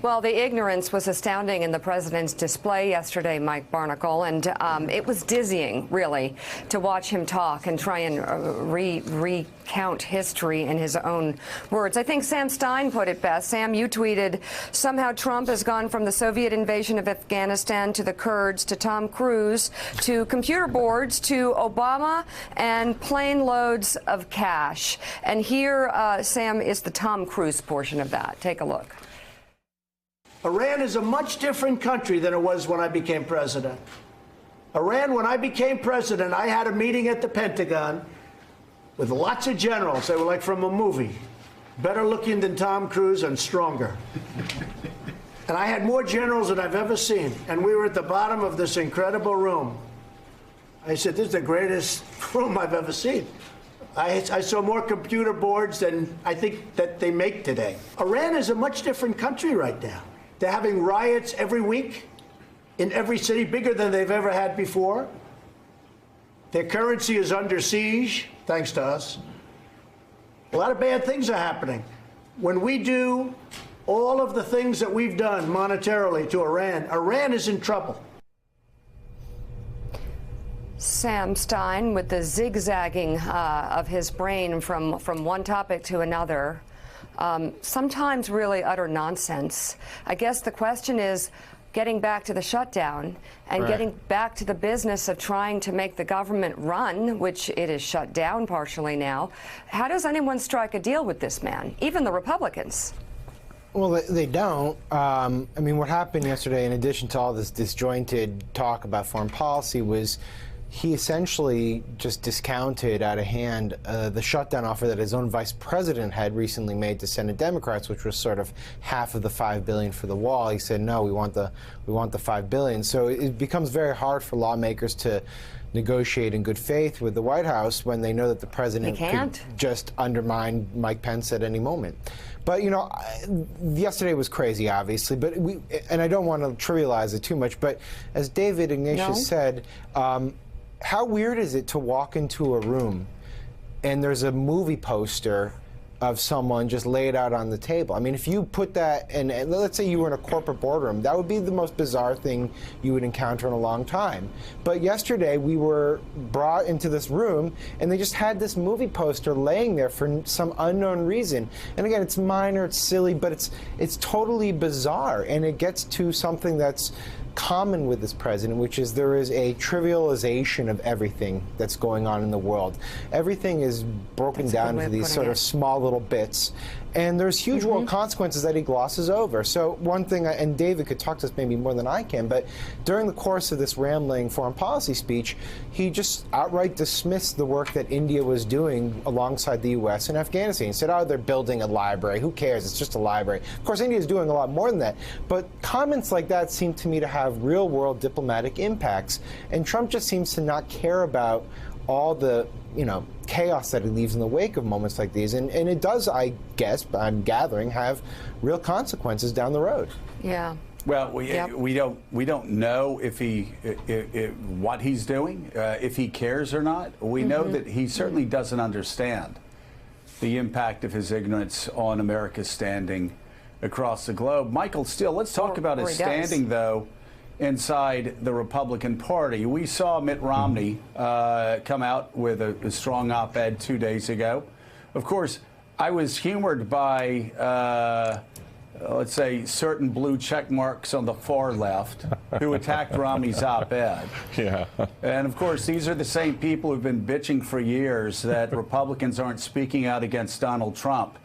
Well, the ignorance was astounding in the president's display yesterday, Mike Barnicle, and it was dizzying, really, to watch him talk and try and recount history in his own words. I think Sam Stein put it best. Sam, you tweeted, somehow Trump has gone from the Soviet invasion of Afghanistan to the Kurds to Tom Cruise to computer boards to Obama and plane loads of cash. And here, Sam, is the Tom Cruise portion of that. Take a look. Iran is a much different country than it was when I became president. Iran, when I became president, I had a meeting at the Pentagon with lots of generals. They were like from a movie, better looking than Tom Cruise and stronger. And I had more generals than I've ever seen. And we were at the bottom of this incredible room. I said, this is the greatest room I've ever seen. I saw more computer boards than I think that they make today. Iran is a much different country right now. They're having riots every week in every city, bigger than they've ever had before. Their currency is under siege, thanks to us. A lot of bad things are happening. When we do all of the things that we've done monetarily to Iran, Iran is in trouble. Sam Stein with the zigzagging of his brain from one topic to another. Sometimes really utter nonsense. I guess the question is getting back to the shutdown and getting back to the business of trying to make the government run, which it is shut down partially now. How does anyone strike a deal with this man, even the Republicans? Well, they don't. I mean, what happened yesterday, in addition to all this disjointed talk about foreign policy, was he essentially just discounted out of hand the shutdown offer that his own vice president had recently made to Senate Democrats, which was sort of half of the $5 billion for the wall. He said, no, we want the $5 billion. So it becomes very hard for lawmakers to negotiate in good faith with the White House when they know that the president could just undermine Mike Pence at any moment. But, you know, yesterday was crazy, obviously, but and I don't want to trivialize it too much, but as David Ignatius said, how weird is it to walk into a room and there's a movie poster of someone just laid out on the table? I mean, if you put that, and let's say you were in a corporate boardroom, that would be the most bizarre thing you would encounter in a long time. But yesterday, we were brought into this room, and they just had this movie poster laying there for some unknown reason. And again, it's minor, it's silly, but it's totally bizarre, and it gets to something that's common with this president, which is there is a trivialization of everything that's going on in the world. Everything is broken down into these sort of small little bits, and there's huge world consequences that he glosses over. So one thing, and David could talk to us maybe more than I can, but during the course of this rambling foreign policy speech, he just outright dismissed the work that India was doing alongside the U.S. in Afghanistan. He said, oh, they're building a library. Who cares? It's just a library. Of course, India is doing a lot more than that, but comments like that seem to me to have real-world diplomatic impacts, and Trump just seems to not care about all the, you know, chaos that it leaves in the wake of moments like these, and it does, I guess, I'm gathering, have real consequences down the road. Yeah. Well, we don't know if what he's doing, if he cares or not. We know that he certainly doesn't understand the impact of his ignorance on America's standing across the globe. Michael Steele, let's talk about his standing, though, inside the Republican Party. We saw Mitt Romney come out with a strong op-ed 2 days ago. Of course, I was humored by, let's say, certain blue check marks on the far left who attacked Romney's op-ed. Yeah. And, of course, these are the same people who've been bitching for years that Republicans aren't speaking out against Donald Trump.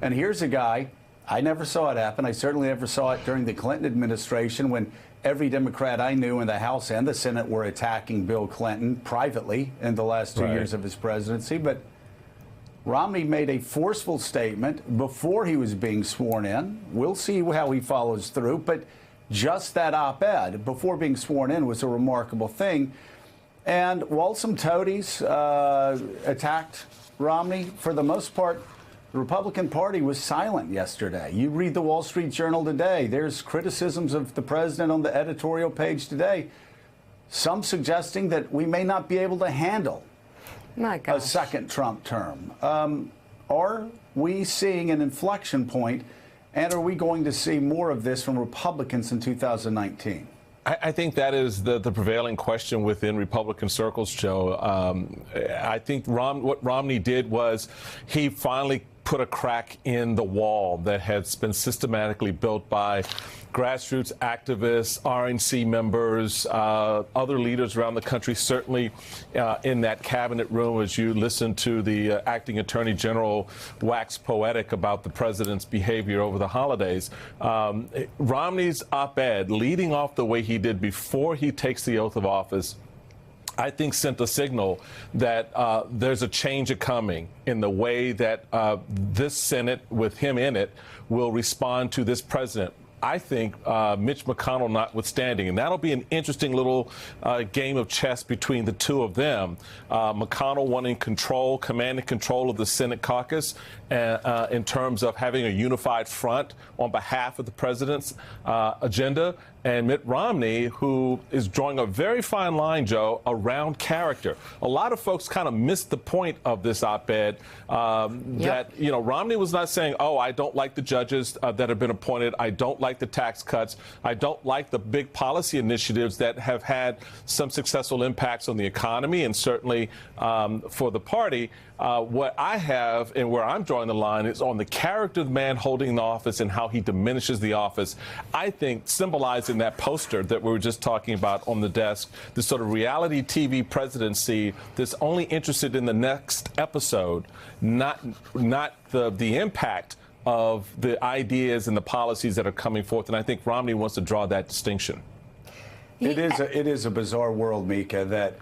And here's a guy, I never saw it happen. I certainly never saw it during the Clinton administration when every Democrat I knew in the House and the Senate were attacking Bill Clinton privately in the last 2 years of his presidency. But Romney made a forceful statement before he was being sworn in. We'll see how he follows through. But just that op-ed before being sworn in was a remarkable thing. And while some toadies attacked Romney, for the most part, the Republican Party was silent yesterday. You read the Wall Street Journal today. There's criticisms of the president on the editorial page today, some suggesting that we may not be able to handle a second Trump term. Are we seeing an inflection point And are we going to see more of this from Republicans in 2019? I think that is the prevailing question within Republican circles, Joe. I think what Romney did was he finally put a crack in the wall that has been systematically built by grassroots activists, RNC members, other leaders around the country, certainly in that cabinet room as you listen to the acting attorney general wax poetic about the president's behavior over the holidays. Romney's op-ed, leading off the way he did before he takes the oath of office, I think sent a signal that there's a change coming in the way that this Senate, with him in it, will respond to this president. I think Mitch McConnell notwithstanding, and that'll be an interesting little game of chess between the two of them. McConnell wanting command and control of the Senate caucus in terms of having a unified front on behalf of the president's agenda, and Mitt Romney, who is drawing a very fine line, Joe, around character. A lot of folks kind of missed the point of this op-ed that, you know, Romney was not saying, oh, I don't like the judges that have been appointed. I don't like the tax cuts. I don't like the big policy initiatives that have had some successful impacts on the economy and certainly for the party. What I have and where I'm drawing the line is on the character of the man holding the office and how he diminishes the office. I think symbolizing that poster that we were just talking about on the desk, this sort of reality TV presidency that's only interested in the next episode, not the impact of the ideas and the policies that are coming forth. And I think Romney wants to draw that distinction. It is a bizarre world, Mika, that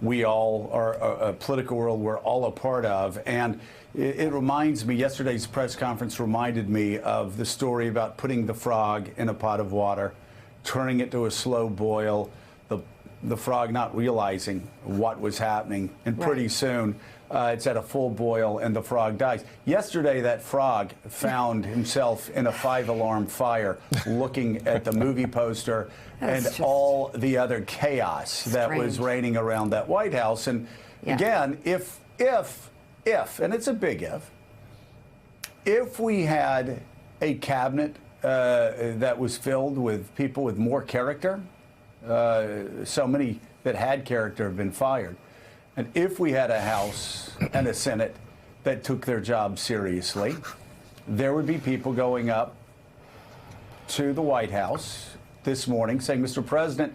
we all are a political world we're all a part of. And it reminds me, yesterday's press conference reminded me of the story about putting the frog in a pot of water, turning it to a slow boil, the frog not realizing what was happening, and pretty soon it's at a full boil and the frog dies. Yesterday, that frog found himself in a 5-alarm fire looking at the movie poster and all the other chaos that was reigning around that White House. And again, if, and it's a big if we had a cabinet that was filled with people with more character, so many that had character have been fired. And if we had a House and a Senate that took their job seriously, there would be people going up to the White House this morning saying, Mr. President,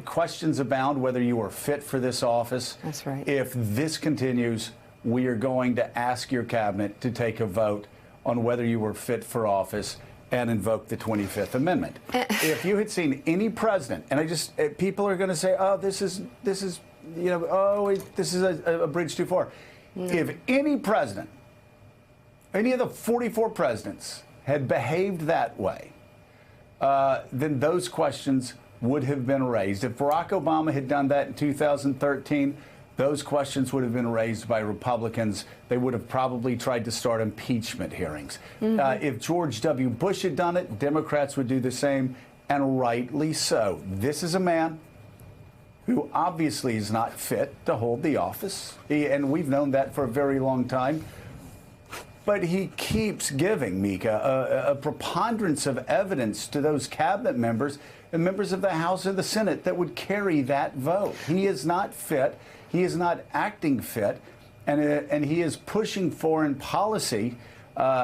questions abound whether you are fit for this office. That's right. If this continues, we are going to ask your cabinet to take a vote on whether you were fit for office and invoke the 25th Amendment. If you had seen any president, and people are going to say, oh, this is, you know, oh, this is a bridge too far. No. If any president, any of the 44 presidents had behaved that way, then those questions would have been raised. If Barack Obama had done that in 2013, those questions would have been raised by Republicans. They would have probably tried to start impeachment hearings. If George W. Bush had done it, Democrats would do the same, and rightly so. This is a man who obviously is not fit to hold the office, and we've known that for a very long time. But he keeps giving, Mika, a preponderance of evidence to those cabinet members and members of the House and the Senate that would carry that vote. He is not fit. He is not acting fit, and he is pushing foreign policy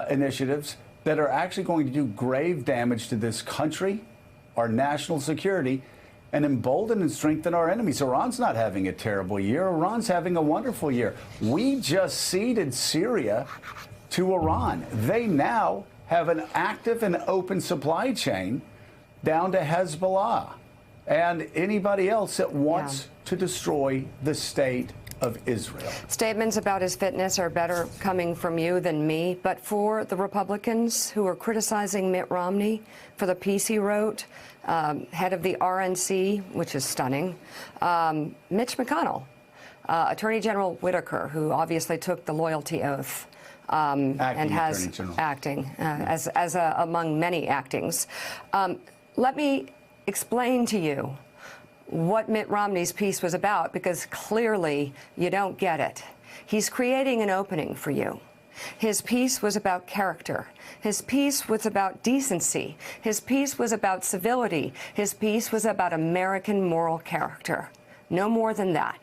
initiatives that are actually going to do grave damage to this country, our national security, and embolden and strengthen our enemies. Iran's not having a terrible year. Iran's having a wonderful year. We just ceded Syria to Iran. They now have an active and open supply chain down to Hezbollah and anybody else that wants to destroy the state of Israel. Statements about his fitness are better coming from you than me, but for the Republicans who are criticizing Mitt Romney for the piece he wrote, head of the RNC, which is stunning, Mitch McConnell, Attorney General Whitaker, who obviously took the loyalty oath, and has acting as among many actings. Let me explain to you what Mitt Romney's piece was about, because clearly you don't get it. He's creating an opening for you His piece was about character. His piece was about decency. His piece was about civility. His piece was about American moral character. No more than that.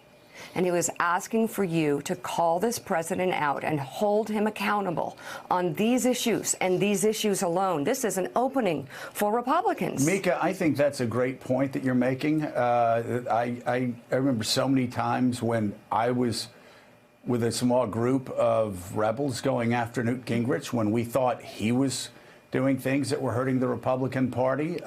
And he was asking for you to call this president out and hold him accountable on these issues and these issues alone. This is an opening for Republicans. Mika, I think that's a great point that you're making. I remember so many times when I was with a small group of rebels going after Newt Gingrich when we thought he was doing things that were hurting the Republican Party.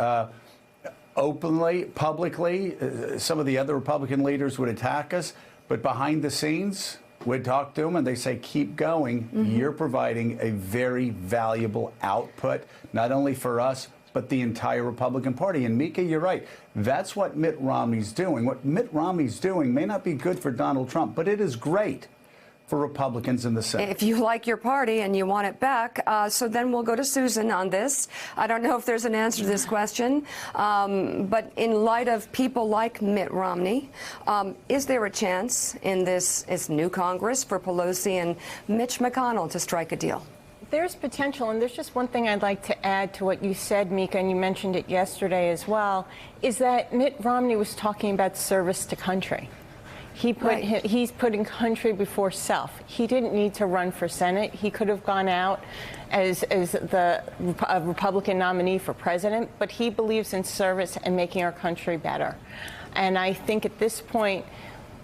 Openly, publicly, some of the other Republican leaders would attack us, but behind the scenes, we'd talk to them and they say, keep going. You're providing a very valuable output, not only for us, but the entire Republican Party. And Mika, you're right. That's what Mitt Romney's doing. What Mitt Romney's doing may not be good for Donald Trump, but it is great for Republicans in the Senate. If you like your party and you want it back, so then we'll go to Susan on this. I don't know if there's an answer to this question, but in light of people like Mitt Romney, is there a chance in this new Congress for Pelosi and Mitch McConnell to strike a deal? There's potential, and there's just one thing I'd like to add to what you said, Mika, and you mentioned it yesterday as well, is that Mitt Romney was talking about service to country. He's putting country before self. He didn't need to run for Senate. He could have gone out as a Republican nominee for president, but he believes in service and making our country better. And I think at this point,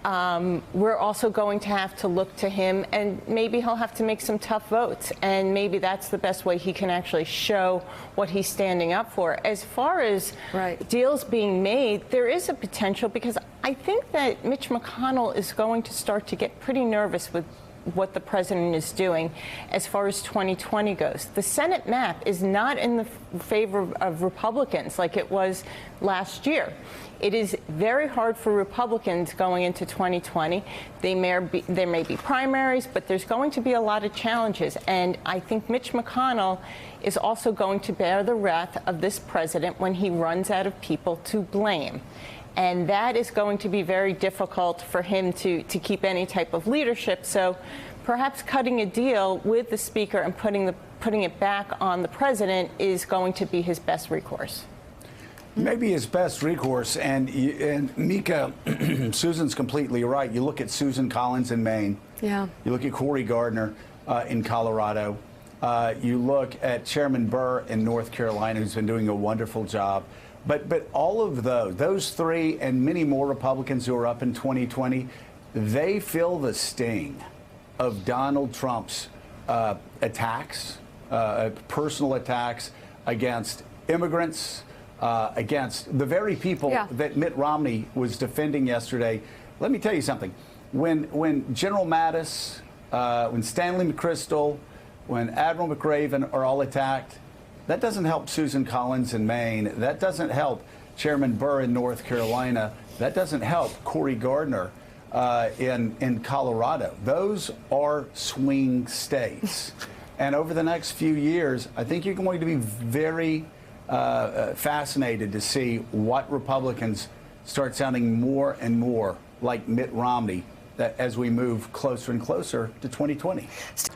we're also going to have to look to him, and maybe he'll have to make some tough votes, and maybe that's the best way he can actually show what he's standing up for. As far as deals being made, there is a potential, because I think that Mitch McConnell is going to start to get pretty nervous with what the president is doing as far as 2020 goes. The Senate map is not in the favor of Republicans like it was last year. It is very hard for Republicans going into 2020. There may be primaries, but there's going to be a lot of challenges. And I think Mitch McConnell is also going to bear the wrath of this president when he runs out of people to blame. And that is going to be very difficult for him to keep any type of leadership. So perhaps cutting a deal with the speaker and putting it back on the president is going to be his best recourse. Maybe his best recourse. And Mika, Susan's completely right. You look at Susan Collins in Maine. Yeah. You look at Cory Gardner in Colorado. You look at Chairman Burr in North Carolina, who's been doing a wonderful job. But all of those three and many more Republicans who are up in 2020, they feel the sting of Donald Trump's attacks, personal attacks against immigrants, against the very people that Mitt Romney was defending yesterday. Let me tell you something. When General Mattis, when Stanley McChrystal, when Admiral McRaven are all attacked, that doesn't help Susan Collins in Maine. That doesn't help Chairman Burr in North Carolina. That doesn't help Cory Gardner in Colorado. Those are swing states. And over the next few years, I think you're going to be very fascinated to see what Republicans start sounding more and more like Mitt Romney as we move closer and closer to 2020.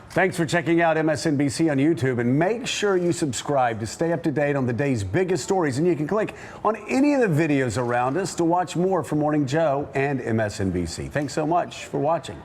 Thanks for checking out MSNBC on YouTube, and make sure you subscribe to stay up to date on the day's biggest stories. And you can click on any of the videos around us to watch more from Morning Joe and MSNBC. Thanks so much for watching.